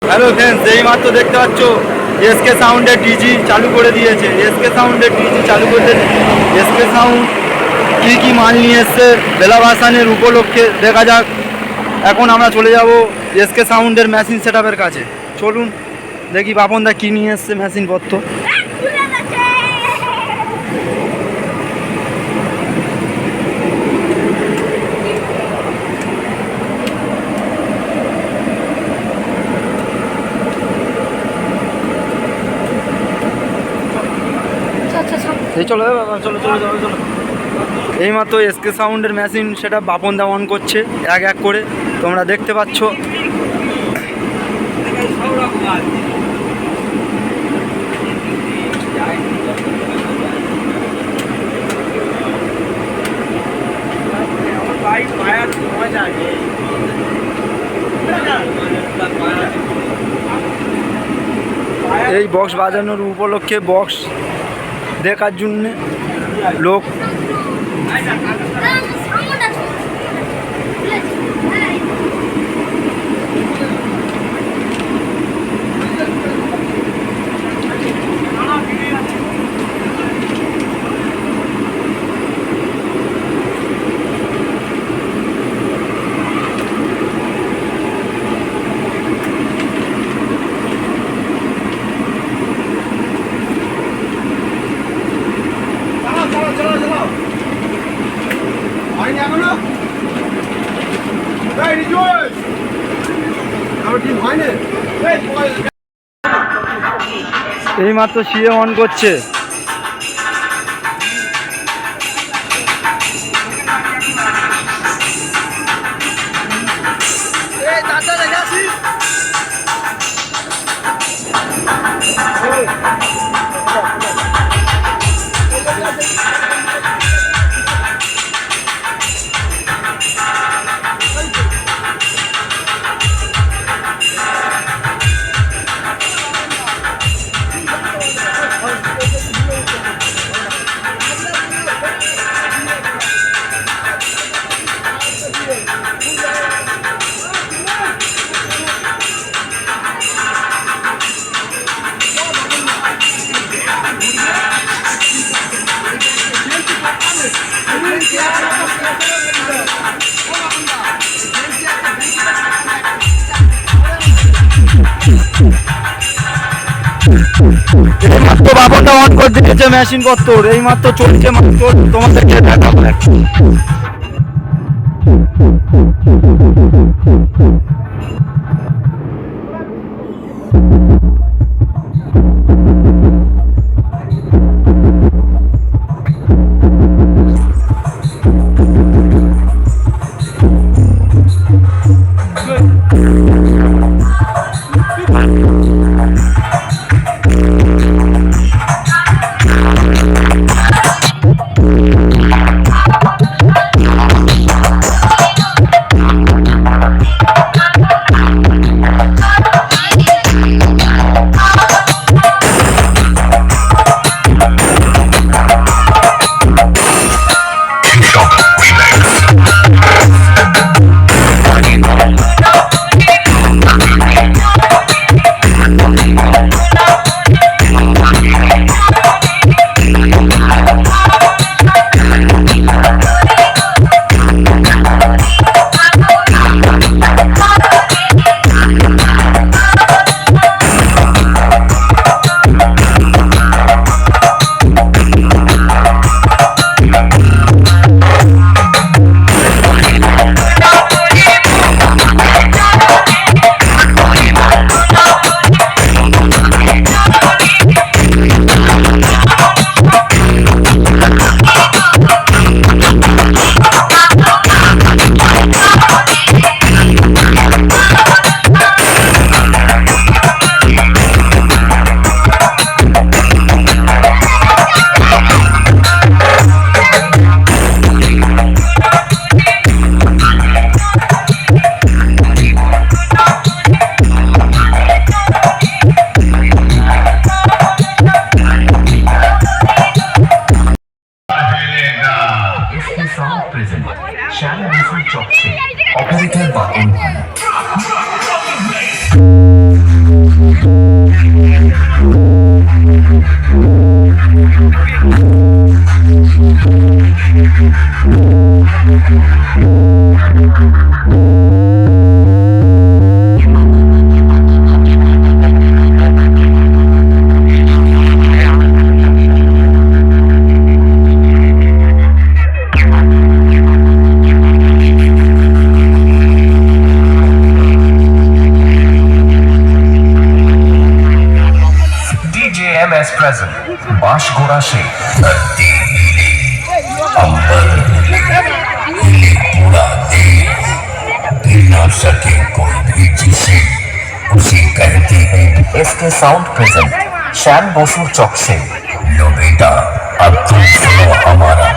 Hello friends, এই মাত্র দেখতে পাচ্ছ এসকে সাউন্ডের ডিজি চালু করে দিয়েছে। এসকে সাউন্ডের ডিজি চালু করতে এসকে সাউন্ড কী মাল নিয়ে এসছে 𝚬𝚘𝚙 উপলক্ষে দেখা যাক। এখন আমরা চলে যাব এসকে সাউন্ডের মেশিন সেট আপের কাছে। চলুন দেখি বাপনদা কী নিয়ে এসছে মেশিনপত্র। চলো চলো চলো চলো চলো। এইমাত্র এসকে সাউন্ডের মেশিন সেটা বাপনদা অন করছে এক এক করে, তোমরা দেখতে পাচ্ছ। এই বক্স বাজানোর উপলক্ষে বক্স দেখার জন্যে লোক এইমাত্র সিএ অন করছে। এইমাত্র বাপনটা অন করে দিয়েছে মেশিন পত্র, এইমাত্র চলছে মাত্র, তোমাদেরকে দেখাবো। DJMS present, बाश गोरा से धरती हिले, अंबर हिले पूरा देश, गिर ना सके कोई भी जिसे, उसे कहते हैं। इसके साउंड प्रेजेंट श्याम बसु चौक से। लो बेटा, अब तुम सुनो हमारा